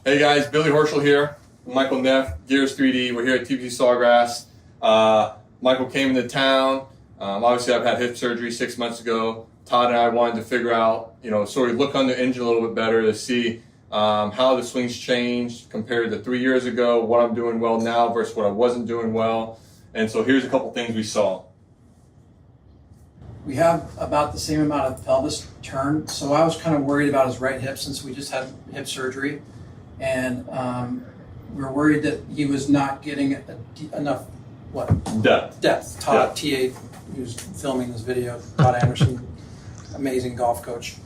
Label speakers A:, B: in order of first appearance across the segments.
A: Hey guys, Billy Horschel here, Michael Neff, Gears 3D. We're here at TPC Sawgrass. Michael came into town. Obviously I've had hip surgery 6 months ago. Todd and I wanted to figure out, sort of look on the engine a little bit better to see how the swing's changed compared to 3 years ago, what I'm doing well now versus what I wasn't doing well. And so here's a couple things we saw.
B: We have about the same amount of pelvis turn, so I was kind of worried about his right hip since we just had hip surgery, and we were worried that he was not getting enough depth. Todd, TA, who's filming this video, Todd Anderson, amazing golf coach.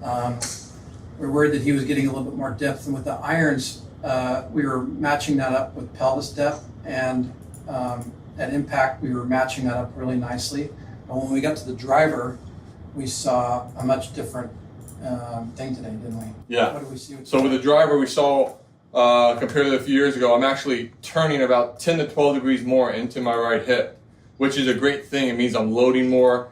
B: We were worried that he was getting a little bit more depth, and with the irons, we were matching that up with pelvis depth, and at impact, we were matching that up really nicely. But when we got to the driver, we saw a much different thing today, didn't we?
A: Yeah.
B: What did we see?
A: So with the driver, we saw, compared to a few years ago, I'm actually turning about 10 to 12 degrees more into my right hip, which is a great thing. It means I'm loading more,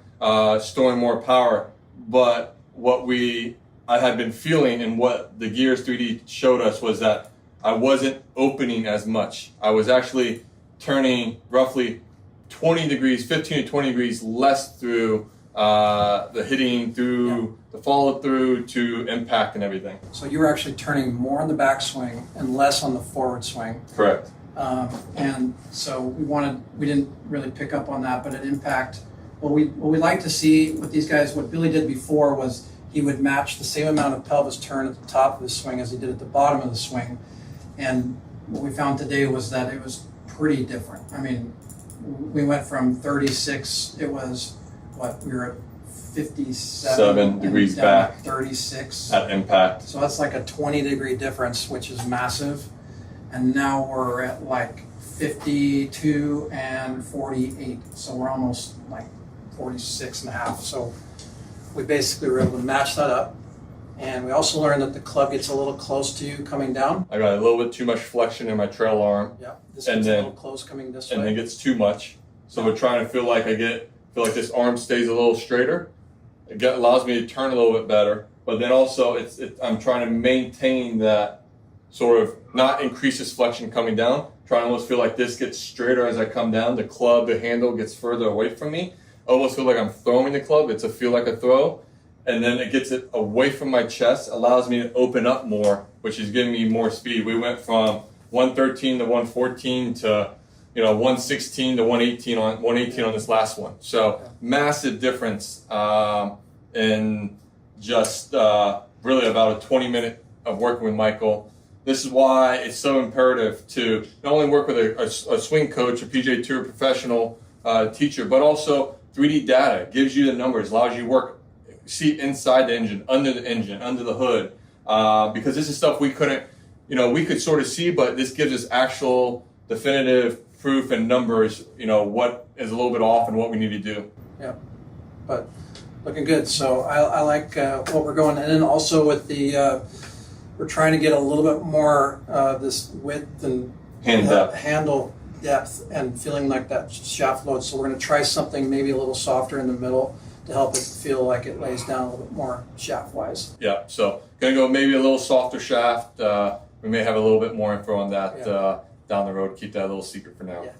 A: storing more power. But what I had been feeling and what the Gears 3D showed us was that I wasn't opening as much. I was actually turning roughly 20 degrees, 15 to 20 degrees less through the hitting, through the follow through to impact and everything.
B: So you were actually turning more on the backswing and less on the forward swing.
A: Correct.
B: And so we didn't really pick up on that, but at impact, what we like to see with these guys, what Billy did before was he would match the same amount of pelvis turn at the top of the swing as he did at the bottom of the swing. And what we found today was that it was pretty different. I mean, we went from 36, it was we were at 57
A: degrees back,
B: 36
A: at impact.
B: So that's like a 20-degree difference, which is massive. And now we're at like 52 and 48. So we're almost like 46 and a half. So we basically were able to match that up. And we also learned that the club gets a little close to you coming down.
A: I got a little bit too much flexion in my trail arm.
B: Yeah, this gets a little close coming this way.
A: And it gets too much. So we're trying to feel like this arm stays a little straighter. It allows me to turn a little bit better. But then also I'm trying to maintain that sort of not increase this flexion coming down. Trying to almost feel like this gets straighter as I come down. The club, the handle gets further away from me. I almost feel like I'm throwing the club. It's a feel like a throw. And then it gets it away from my chest, allows me to open up more, which is giving me more speed. We went from 113 to 114 to 116 to 118 on this last one. So massive difference in just really about a 20-minute of working with Michael. This is why it's so imperative to not only work with a swing coach, a PGA Tour professional teacher, but also 3D data. It gives you the numbers, allows you to work, see inside the engine, under the hood, because this is stuff we couldn't, we could sort of see, but this gives us actual definitive proof and numbers, what is a little bit off and what we need to do.
B: Yeah, but looking good. So I like what we're going, and then also with the, we're trying to get a little bit more this width and handle depth and feeling like that shaft load. So we're going to try something maybe a little softer in the middle to help it feel like it lays down a little bit more shaft-wise.
A: Yeah, so going to go maybe a little softer shaft. We may have a little bit more info on that down the road. Keep that a little secret for now.
B: Yeah.